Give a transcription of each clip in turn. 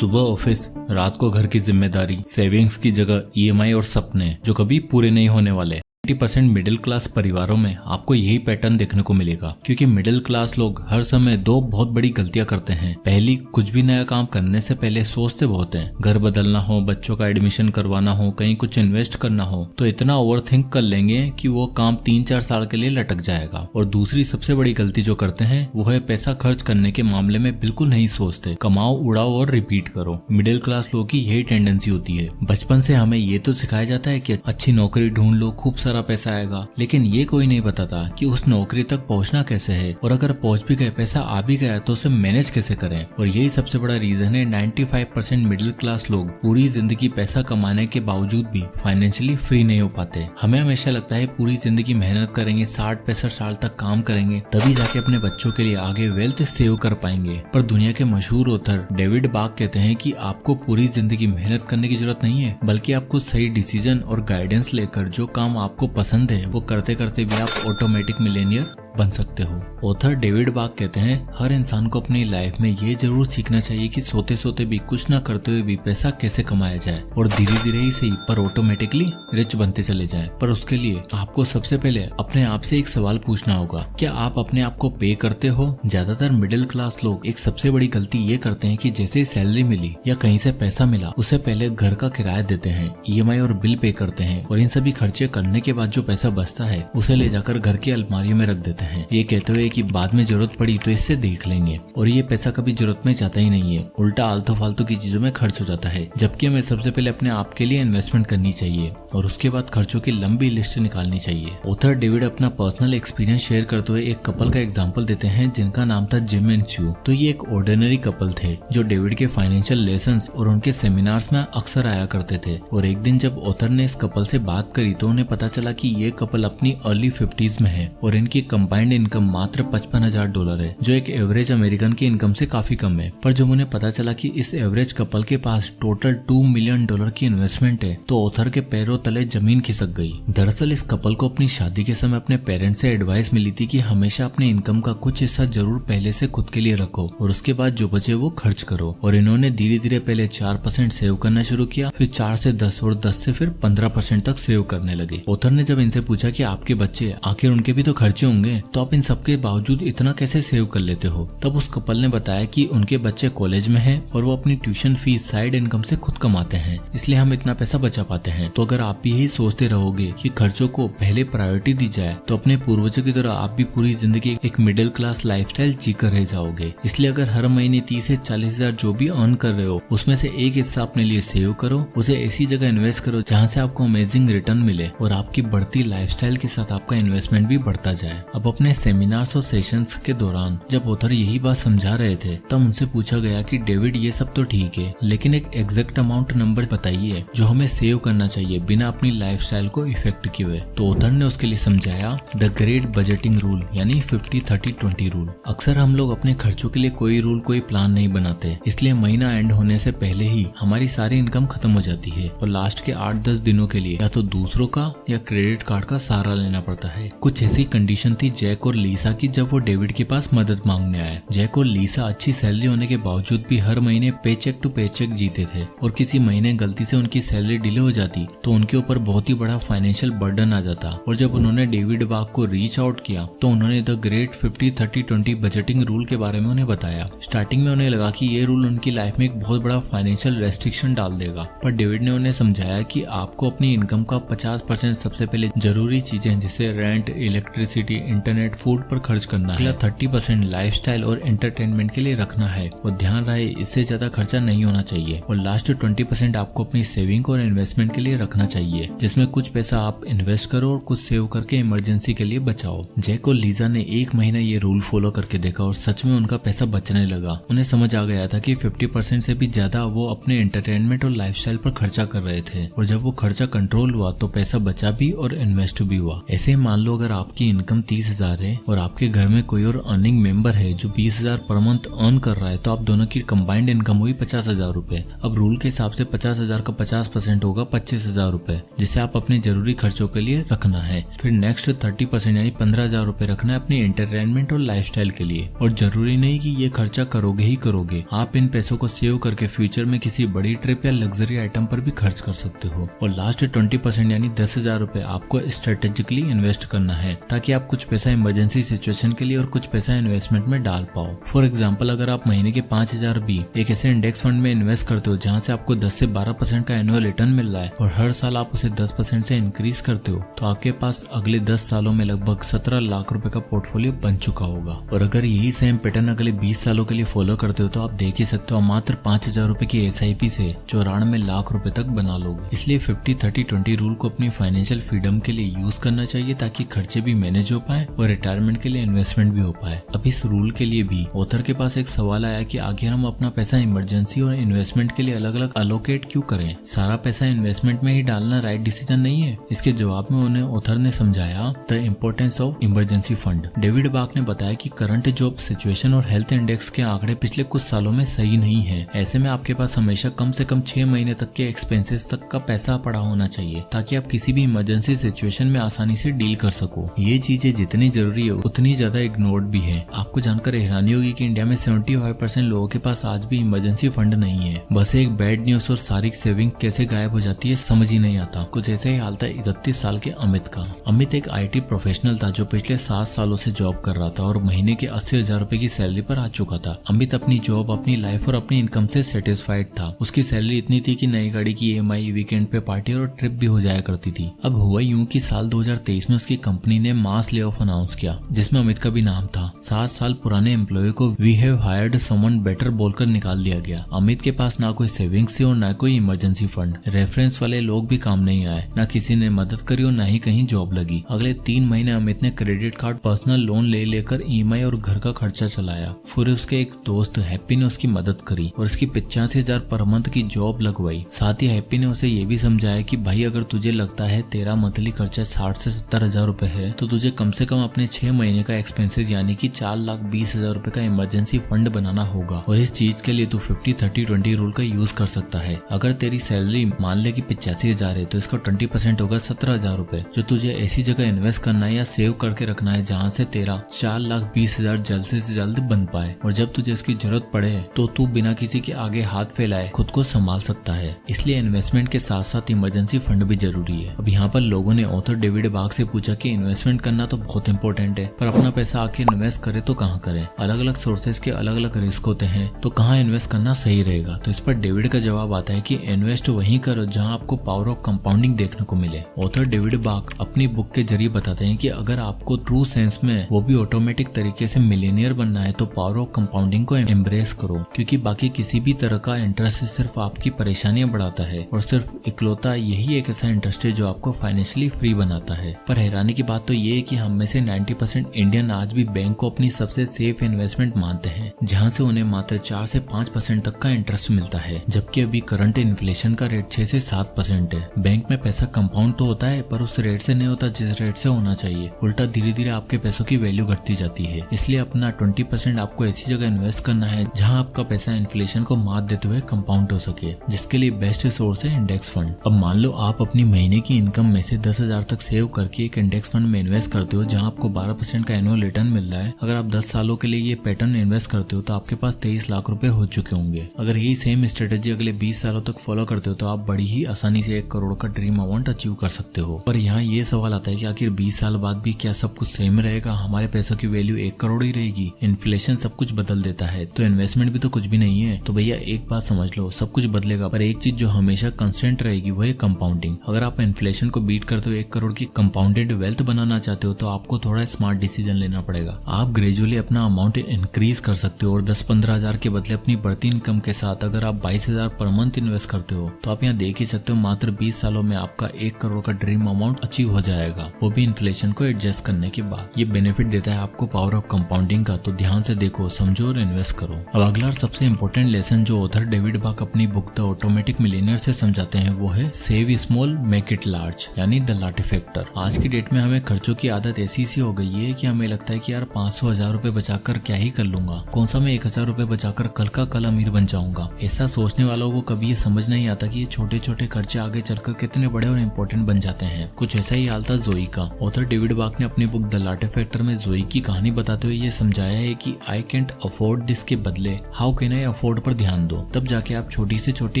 सुबह ऑफिस, रात को घर की जिम्मेदारी, सेविंग्स की जगह ईएमआई और सपने जो कभी पूरे नहीं होने वाले। 90% मिडिल क्लास परिवारों में आपको यही पैटर्न देखने को मिलेगा, क्योंकि मिडिल क्लास लोग हर समय दो बहुत बड़ी गलतियां करते हैं। पहली, कुछ भी नया काम करने से पहले सोचते बहुत हैं। घर बदलना हो, बच्चों का एडमिशन करवाना हो, कहीं कुछ इन्वेस्ट करना हो तो इतना ओवरथिंक कर लेंगे कि वो काम 3-4 साल के लिए लटक जाएगा। और दूसरी सबसे बड़ी गलती जो करते हैं वो है पैसा खर्च करने के मामले में बिल्कुल नहीं सोचते। कमाओ, उड़ाओ और रिपीट करो। मिडिल क्लास लोगों की यही टेंडेंसी होती है। बचपन से हमें ये तो सिखाया जाता है कि अच्छी नौकरी ढूंढ लो, खूब सारा पैसा आएगा, लेकिन ये कोई नहीं बताता कि उस नौकरी तक पहुंचना कैसे है, और अगर पहुंच भी गए, पैसा आ भी गया तो उसे मैनेज कैसे करें। और यही सबसे बड़ा रीजन है 95% मिडिल क्लास लोग पूरी जिंदगी पैसा कमाने के बावजूद भी फाइनेंशियली फ्री नहीं हो पाते। हमें हमेशा लगता है पूरी जिंदगी मेहनत करेंगे, 60-65 साल तक काम करेंगे, तभी जाके अपने बच्चों के लिए आगे वेल्थ सेव कर पाएंगे। पर दुनिया के मशहूर ऑथर डेविड बाक कहते हैं कि आपको पूरी जिंदगी मेहनत करने की जरूरत नहीं है, बल्कि आपको सही डिसीजन और गाइडेंस लेकर जो काम आपको पसंद है वो करते करते भी आप ऑटोमेटिक मिलेनियर बन सकते हो। ऑथर डेविड बाक कहते हैं हर इंसान को अपनी लाइफ में ये जरूर सीखना चाहिए कि सोते सोते भी, कुछ ना करते हुए भी पैसा कैसे कमाया जाए, और धीरे धीरे ही सही पर ऑटोमेटिकली रिच बनते चले जाएं। पर उसके लिए आपको सबसे पहले अपने आप से एक सवाल पूछना होगा, क्या आप अपने आप को पे करते हो? ज्यादातर मिडिल क्लास लोग एक सबसे बड़ी गलती ये करते हैं कि जैसे ही सैलरी मिली या कहीं से पैसा मिला, उससे पहले घर का किराया देते हैं, ईएमआई और बिल पे करते हैं, और इन सभी खर्चे करने के बाद जो पैसा बचता है उसे ले जाकर घर की अलमारी में रख देते हैं, ये कहते हुए कि बाद में जरूरत पड़ी तो इससे देख लेंगे। और ये पैसा कभी जरूरत में जाता ही नहीं है, उल्टा आलतू फालतू की चीजों में खर्च हो जाता है। जबकि हमें सबसे पहले अपने आप के लिए इन्वेस्टमेंट करनी चाहिए और उसके बाद खर्चों की लंबी लिस्ट निकालनी चाहिए। ऑथर डेविड अपना पर्सनल एक्सपीरियंस शेयर करते हुए एक कपल का एग्जाम्पल देते हैं जिनका नाम था जिम एंड च्यू। तो ये एक ऑर्डिनरी कपल थे जो डेविड के फाइनेंशियल लेसन्स और उनके सेमिनार्स में अक्सर आया करते थे। और एक दिन जब ऑथर ने इस कपल से बात करी तो उन्हें पता चला कि ये कपल अपनी अर्ली 50s में है और इनकी कंबाइंड इनकम मात्र $55,000 है, जो एक एवरेज अमेरिकन की इनकम से काफी कम है। पर जब उन्हें पता चला कि इस एवरेज कपल के पास टोटल $2 मिलियन की इन्वेस्टमेंट है तो ऑथर के पैरों तले जमीन खिसक गई। दरअसल इस कपल को अपनी शादी के समय अपने पेरेंट्स से एडवाइस मिली थी कि हमेशा अपने इनकम का कुछ हिस्सा जरूर पहले से खुद के लिए रखो और उसके बाद जो बचे वो खर्च करो। और इन्होंने धीरे धीरे पहले 4% सेव करना शुरू किया, फिर 4 से 10 और 10 से फिर 15% तक सेव करने लगे। ऑथर ने जब इनसे पूछा कि आपके बच्चे, आखिर उनके भी तो खर्चे होंगे, तो आप इन सबके बावजूद इतना कैसे सेव कर लेते हो? तब उस कपल ने बताया कि उनके बच्चे कॉलेज में हैं और वो अपनी ट्यूशन फीस साइड इनकम से खुद कमाते हैं, इसलिए हम इतना पैसा बचा पाते हैं। तो अगर आप भी यही सोचते रहोगे कि खर्चों को पहले प्रायोरिटी दी जाए तो अपने पूर्वजों की तरह आप भी पूरी जिंदगी एक मिडिल क्लास लाइफस्टाइल जीकर रह जाओगे। इसलिए अगर हर महीने 30 से 40 हजार जो भी अर्न कर रहे हो उसमें से एक हिस्सा अपने लिए सेव करो, उसे ऐसी जगह इन्वेस्ट करो जहाँ से आपको अमेजिंग रिटर्न मिले और आपकी बढ़ती लाइफस्टाइल के साथ आपका इन्वेस्टमेंट भी बढ़ता जाए। अब अपने सेमिनार्स और सेशंस के दौरान जब ऑथर यही बात समझा रहे थे तब उनसे पूछा गया कि डेविड ये सब तो ठीक है, लेकिन एक एग्जैक्ट अमाउंट नंबर बताइए जो हमें सेव करना चाहिए बिना अपनी लाइफस्टाइल को इफेक्ट किए हुए। तो ऑथर ने उसके लिए समझाया द ग्रेट बजटिंग रूल, यानी 50-30-20 रूल। अक्सर हम लोग अपने खर्चों के लिए कोई रूल, कोई प्लान नहीं बनाते, इसलिए महीना एंड होने से पहले ही हमारी सारी इनकम खत्म हो जाती है और लास्ट के 8-10 दिनों के लिए या तो दूसरों का या क्रेडिट कार्ड का सहारा लेना पड़ता है। कुछ ऐसी कंडीशन थी जैक और लीसा की जब वो डेविड के पास मदद मांगने आए। जैक और लीसा अच्छी सैलरी होने के बावजूद भी हर महीने पेचेक टू पेचेक जीते थे और किसी महीने गलती से उनकी सैलरी डिले हो जाती तो उनके ऊपर बहुत ही बड़ा फाइनेंशियल बर्डन आ जाता। और जब उन्होंने डेविड बाक को रीच आउट किया तो उन्होंने द ग्रेट 50-30-20 बजटिंग रूल के बारे में उन्हें बताया। स्टार्टिंग में उन्हें लगा कि ये रूल उनकी लाइफ में एक बहुत बड़ा फाइनेंशियल रेस्ट्रिक्शन डाल देगा, पर डेविड ने उन्हें समझाया कि आपको अपनी इनकम का 50% सबसे पहले जरूरी चीजें जैसे रेंट, इलेक्ट्रिसिटी, इंटरनेट, फूड पर खर्च करना है, 30% लाइफस्टाइल और एंटरटेनमेंट के लिए रखना है और ध्यान रहे इससे ज्यादा खर्चा नहीं होना चाहिए। और लास्ट 20% आपको अपनी सेविंग और इन्वेस्टमेंट के लिए रखना चाहिए, जिसमें कुछ पैसा आप इन्वेस्ट करो और कुछ सेव करके इमरजेंसी के लिए बचाओ। जैक और लीजा ने एक महीना ये रूल फॉलो करके देखा और सच में उनका पैसा बचने लगा। उन्हें समझ आ गया था कि 50% से भी ज्यादा वो अपने एंटरटेनमेंट और लाइफस्टाइल पर खर्चा कर रहे थे और जब वो खर्चा कंट्रोल हुआ तो पैसा बचा भी और इन्वेस्ट भी हुआ। ऐसे मान लो अगर आपकी इनकम 30 20,000 है और आपके घर में कोई और अर्निंग मेंबर है जो 20,000 पर मंथ अर्न कर रहा है, तो आप दोनों की कंबाइंड इनकम हुई 50,000 रुपए। अब रूल के हिसाब से 50,000 का 50% होगा 25,000 रुपए, जिसे आप अपने जरूरी खर्चों के लिए रखना है। फिर नेक्स्ट 30% यानी 15,000 रुपए रखना है अपने एंटरटेनमेंट और लाइफस्टाइल के लिए। और जरूरी नहीं कि ये खर्चा करोगे ही करोगे, आप इन पैसों को सेव करके फ्यूचर में किसी बड़ी ट्रिप या लग्जरी आइटम पर भी खर्च कर सकते हो। और लास्ट 20% यानी 10,000 रुपए आपको स्ट्रेटेजिकली इन्वेस्ट करना है, ताकि आप कुछ पैसा इमरजेंसी सिचुएशन के लिए और कुछ पैसा इन्वेस्टमेंट में डाल पाओ। फॉर एग्जाम्पल, अगर आप महीने के 5,000 भी एक ऐसे इंडेक्स फंड में इन्वेस्ट करते हो जहाँ से आपको 10 से 12% का एनुअल रिटर्न मिल रहा है और हर साल आप उसे 10% से इंक्रीज करते हो, तो आपके पास अगले 10 सालों में लगभग 17 लाख रुपए का पोर्टफोलियो बन चुका होगा। और अगर यही सेम पैटर्न अगले 20 सालों के लिए फॉलो करते हो तो आप देख ही सकते हो मात्र 5,000 रुपए की SIP से 94 लाख रुपए तक बना लोगे। इसलिए 50-30-20 रूल को अपनी फाइनेंशियल फ्रीडम के लिए यूज करना चाहिए, ताकि खर्चे भी मैनेज हो पाए और रिटायरमेंट के लिए इन्वेस्टमेंट भी हो पाए। अब इस रूल के लिए भी ऑथर के पास एक सवाल आया कि आखिर हम अपना पैसा इमरजेंसी और इन्वेस्टमेंट के लिए अलग अलग अलोकेट क्यों करें? सारा पैसा इन्वेस्टमेंट में ही डालना राइट डिसीजन नहीं है। इसके जवाब में उन्हें ऑथर ने समझाया the importance of emergency fund. David बाक ने बताया कि करंट जॉब सिचुएशन और हेल्थ इंडेक्स के आंकड़े पिछले कुछ सालों में सही नहीं है। ऐसे में आपके पास हमेशा कम से कम 6 महीने तक के एक्सपेंसेस तक का पैसा पड़ा होना चाहिए, ताकि आप किसी भी इमरजेंसी सिचुएशन में आसानी से डील कर सको। ये चीजें जितनी जरूरी है उतनी ज्यादा इग्नोर्ड भी है। आपको जानकर हैरानी होगी कि इंडिया में 75% लोगों के पास आज भी इमरजेंसी फंड नहीं है। बस एक बैड न्यूज और सारी सेविंग कैसे गायब हो जाती है समझ ही नहीं आता। कुछ ऐसे ही हाल था 31 साल के अमित का। अमित एक IT प्रोफेशनल था जो पिछले 7 सालों से जॉब कर रहा था और महीने के 80,000 रुपए की सैलरी पर आ चुका था। अमित अपनी जॉब, अपनी लाइफ और अपनी इनकम से सेटिस्फाइड था। उसकी सैलरी इतनी थी कि नई गाड़ी की EMI, वीकेंड पे पार्टी और ट्रिप भी हो जाया करती थी। अब हुआ यूं कि साल 2023 में उसकी कंपनी ने मास ले ऑफ अनाउंस किया, जिसमें अमित का भी नाम था। 7 साल पुराने एम्प्लॉय को we have hired someone better बोलकर निकाल दिया गया। अमित के पास ना कोई सेविंग्स थी और ना कोई इमरजेंसी फंड। रेफरेंस वाले लोग भी काम नहीं आए, ना किसी ने मदद करी और ना ही कहीं जॉब लगी। अगले 3 महीने अमित ने क्रेडिट कार्ड, पर्सनल लोन ले लेकर EMI और घर का खर्चा चलाया। फिर उसके एक दोस्त हैप्पी ने उसकी मदद करी और उसकी 85,000 पर मंथ की जॉब लगवाई। साथ ही हैप्पी ने उसे ये भी समझाया कि भाई अगर तुझे लगता है तेरा मंथली खर्चा 60 से 70,000 रुपए है, तो तुझे कम से कम अपने 6 महीने का एक्सपेंसेस यानी कि 4,20,000 रुपए का इमरजेंसी फंड बनाना होगा। और इस चीज के लिए तू 50-30-20 रूल का यूज कर सकता है। अगर तेरी सैलरी मान ले कि 85,000 है, तो इसका 20% होगा 17,000 रुपए, जो तुझे ऐसी जगह इन्वेस्ट करना है या सेव करके रखना है जहाँ से तेरा 4,20,000 जल्द से जल्द बन पाए। और जब तुझे इसकी जरूरत पड़े तो तू बिना किसी के आगे हाथ फैलाए खुद को संभाल सकता है। इसलिए इन्वेस्टमेंट के साथ साथ इमरजेंसी फंड भी जरूरी है। अब यहाँ पर लोगों ने ऑथर डेविड बाक से पूछा कि इन्वेस्टमेंट करना तो बहुत इंपॉर्टेंट है, पर अपना पैसा आखिर इन्वेस्ट करे तो कहाँ करें? अलग अलग सोर्सेज के अलग अलग रिस्क होते हैं, तो कहाँ इन्वेस्ट करना सही रहेगा? तो इस पर डेविड का जवाब आता है कि इन्वेस्ट वहीं करो जहाँ आपको पावर ऑफ कंपाउंडिंग देखने को मिले। ऑथर डेविड बाक अपनी बुक के जरिए बताते हैं कि अगर आपको ट्रू सेंस में वो भी ऑटोमेटिक तरीके से मिलियनियर बनना है तो पावर ऑफ कंपाउंडिंग को एम्ब्रेस करो, क्योंकि बाकी किसी भी तरह का इंटरेस्ट सिर्फ आपकी परेशानियां बढ़ाता है और सिर्फ इकलौता यही एक ऐसा इंटरेस्ट है जो आपको फाइनेंशियली फ्री बनाता है। पर हैरानी की बात तो ये है कि हम में से 90% इंडियन आज भी बैंक को अपनी सबसे सेफ इन्वेस्टमेंट मानते हैं, जहाँ से उन्हें मात्र 4 से 5% तक का इंटरेस्ट मिलता है, जबकि अभी करंट इन्फ्लेशन का रेट 6 से 7% है। बैंक में पैसा कंपाउंड तो होता है, पर उस रेट से नहीं होता जिस रेट से होना चाहिए। उल्टा धीरे धीरे आपके पैसों की वैल्यू घटती जाती है। इसलिए अपना 20% आपको ऐसी जगह इन्वेस्ट करना है जहाँ आपका पैसा इन्फ्लेशन को मात देते हुए कंपाउंड हो सके, जिसके लिए बेस्ट सोर्स है इंडेक्स फंड। अब मान लो आप अपनी महीने की इनकम में से 10,000 तक सेव करके एक इंडेक्स फंड में इन्वेस्ट करते हो जहाँ आपको 12% का एनुअल रिटर्न मिल रहा है। अगर आप 10 सालों के लिए ये पैटर्न इन्वेस्ट करते हो तो आपके पास 23 लाख रुपए हो चुके होंगे। अगर यही सेम स्ट्रेटेजी अगले 20 सालों तक फॉलो करते हो तो आप बड़ी ही आसानी से 1 करोड़ का ड्रीम अमाउंट अचीव कर सकते हो। पर यहाँ ये सवाल आता है कि आखिर 20 साल बाद भी क्या सब कुछ सेम रहेगा? हमारे पैसों की वैल्यू 1 करोड़ ही रहेगी? इन्फ्लेशन सब कुछ बदल देता है, तो इन्वेस्टमेंट भी तो कुछ भी नहीं है। तो भैया एक बात समझ लो, सब कुछ बदलेगा पर एक चीज जो हमेशा कंस्टेंट रहेगी वो है कंपाउंडिंग। अगर आप इन्फ्लेशन को बीट करते हो 1 करोड़ की कंपाउंडेड वेल्थ बनाना चाहते हो तो आपको थोड़ा स्मार्ट डिसीजन लेना पड़ेगा। आप ग्रेजुअली अपना अमाउंट इंक्रीज कर सकते हो और 10-15 हजार के बदले अपनी बढ़ती इनकम के साथ अगर आप 22,000 पर मंथ इन्वेस्ट करते हो तो आप यहाँ देख ही सकते हो मात्र 20 सालों में आपका 1 करोड़ का ड्रीम अमाउंट अचीव हो जाएगा, वो भी इन्फ्लेशन को एडजस्ट करने के बाद। ये बेनिफिट देता है आपको पावर ऑफ कंपाउंडिंग का, तो ध्यान से देखो, समझो और इन्वेस्ट करो। अब अगला और सबसे इंपॉर्टेंट लेसन जो ऑथर डेविड बाक अपनी बुक द ऑटोमेटिक मिलियनियर से समझाते हैं वो है save small make it large, यानी द लाटे फैक्टर। आज की डेट में हमें खर्चों की आदत ऐसी सी हो गई है कि हमें लगता है कि यार 500-1000 रुपए बचाकर क्या ही कर लूंगा, कौन सा मैं 1000 रुपए बचाकर कल का कल अमीर बन जाऊंगा। ऐसा सोचने वालों को कभी ये समझ नहीं आता कि ये छोटे छोटे खर्चे आगे चलकर कितने बड़े और इम्पोर्टेंट बन जाते हैं। कुछ ऐसा ही हाल था जोई का। ऑथर डेविड बाक ने अपनी बुक द लाटे फैक्टर में जोई की कहानी बताते हुए ये समझाया है कि आई कैंट अफोर्ड दिस के बदले हाउ कैन आई अफोर्ड पर ध्यान दो, तब जाके आप छोटी से छोटी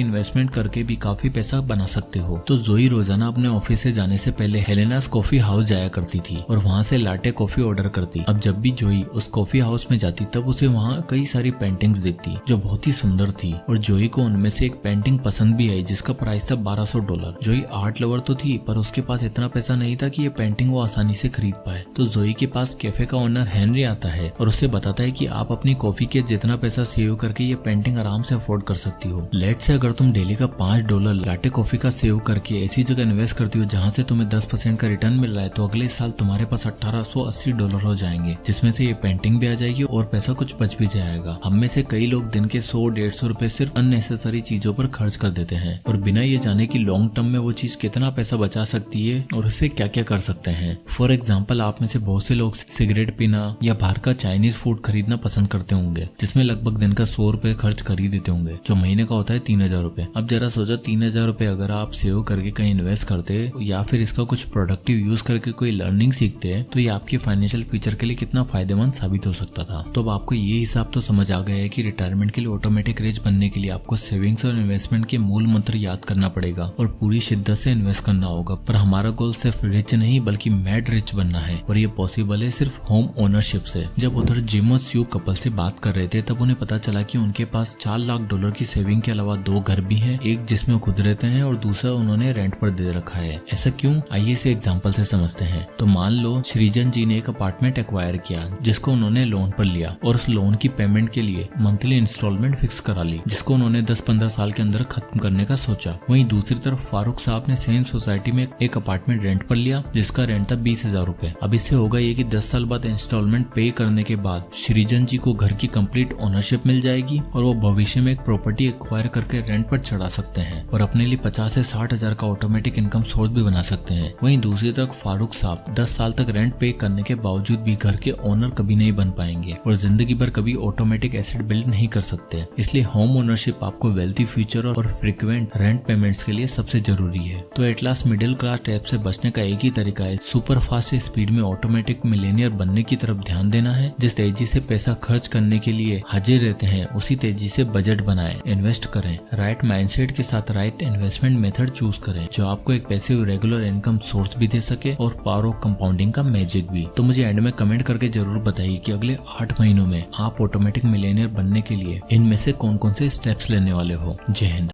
इन्वेस्टमेंट करके भी काफी पैसा बना सकते हो। तो जोई रोजाना अपने ऑफिस से जाने से पहले हेलेनास कॉफी हाउस जाया करती थी और वहाँ से लाटे कॉफी ऑर्डर करती। अब जब भी जोई उस कॉफी हाउस में जाती तब उसे वहाँ कई सारी पेंटिंग्स दिखती जो बहुत ही सुंदर थी और जोई को उनमें से एक पेंटिंग पसंद भी आई जिसका प्राइस था $1200। जोई आर्ट लवर तो थी पर उसके पास इतना पैसा नहीं था कि ये पेंटिंग वो आसानी से खरीद पाए। तो जोई के पास कैफे का ओनर हेनरी आता है और उससे बताता है कि आप अपनी कॉफी के जितना पैसा सेव करके ये पेंटिंग आराम से अफोर्ड कर सकती हो। लेट से अगर तुम डेली का $5 लाटे कॉफी का सेव करके ऐसी जगह इन्वेस्ट करती हो जहाँ से तुम्हें 10% का रिटर्न मिल रहा है, तो अगले साल तुम्हारे पास $1880 हो जाएंगे, जिसमें से ये पेंटिंग भी आ जाएगी और पैसा कुछ बच भी जाएगा। हम में से कई लोग दिन के 100-150 रुपए सिर्फ अननेसेसरी चीजों पर खर्च कर देते हैं और बिना ये जाने कि लॉन्ग टर्म में वो चीज कितना पैसा बचा सकती है और उससे क्या क्या कर सकते हैं। फॉर एग्जाम्पल, आप में से बहुत से लोग सिगरेट पीना या बाहर का चाइनीज फूड खरीदना पसंद करते होंगे जिसमें लगभग दिन का 100 रुपए खर्च कर ही देते होंगे, जो महीने का होता है 3000 रुपए। अब जरा सोचो 3000 रुपए अगर आप सेव करके कहीं इन्वेस्ट करते या फिर इसका कुछ प्रोडक्टिव यूज करके कोई लर्निंग सीखते हैं तो ये आपके फाइनेंशियल फ्यूचर के लिए कितना फायदेमंद साबित हो सकता था। तो अब आपको ये हिसाब तो समझ आ गया है कि रिटायरमेंट के लिए ऑटोमेटिक रिच बनने के लिए आपको सेविंग्स और इन्वेस्टमेंट के मूल मंत्र याद करना पड़ेगा और पूरी शिद्दत से इन्वेस्ट करना होगा। पर हमारा गोल सिर्फ रिच नहीं बल्कि मैड रिच बनना है और ये पॉसिबल है सिर्फ होम ओनरशिप से। जब उधर जिम और स्यू कपल से बात कर रहे थे तब उन्हें पता चला कि उनके पास $4 लाख की सेविंग के अलावा 2 घर भी हैं, एक जिसमें खुद रहते हैं और दूसरा उन्होंने रेंट पर दे रखा है। ऐसा क्यों, आइए इसे एग्जांपल से समझते हैं। तो मान लो सृजन जी ने एक अपार्टमेंट एक्वायर किया जिसको उन्होंने लोन पर लिया और उस लोन की पेमेंट के लिए मंथली इंस्टॉलमेंट फिक्स करा ली जिसको उन्होंने 10-15 साल के अंदर खत्म करने का सोचा। वहीं दूसरी तरफ फारूक साहब ने सेम सोसाइटी में एक अपार्टमेंट रेंट पर लिया जिसका रेंट था 20,000 रुपए। अब इससे होगा ये कि 10 साल बाद इंस्टॉलमेंट पे करने के बाद सृजन जी को घर की कंप्लीट ओनरशिप मिल जाएगी और वो भविष्य में एक प्रॉपर्टी एक्वायर करके रेंट पर चढ़ा सकते हैं और अपने लिए 50 से 60 हजार का ऑटोमेटिक इनकम सोर्स भी बना सकते हैं। वहीं दूसरी तरफ फारूक साहब 10 साल तक रेंट पे करने के बावजूद भी घर के ओनर कभी नहीं बन पाएंगे और जिंदगी भर कभी ऑटोमेटिक एसेट बिल्ड नहीं कर सकते। इसलिए होम ओनरशिप आपको वेल्थी फ्यूचर और फ्रीक्वेंट रेंट पेमेंट्स के लिए सबसे जरूरी है। तो at last middle class tap से बचने का एक ही तरीका है, सुपर फास्ट स्पीड में ऑटोमेटिक मिलेनियर बनने की तरफ ध्यान देना है। जिस तेजी से पैसा खर्च करने के लिए हाजिर रहते हैं उसी तेजी से बजट बनाएं, इन्वेस्ट करें, राइट माइंडसेट के साथ राइट इन्वेस्टमेंट मेथड चूज करें जो आपको एक पैसिव रेगुलर इनकम सोर्स भी दे सके और पावर ऑफ कंपाउंडिंग का मैजिक भी। तो मुझे एंड में कमेंट करके जरूर बताइए कि अगले 8 महीनों में आप ऑटोमेटिक मिलेनियर बनने के लिए इनमें से कौन कौन से स्टेप्स लेने वाले हो। जय हिंद।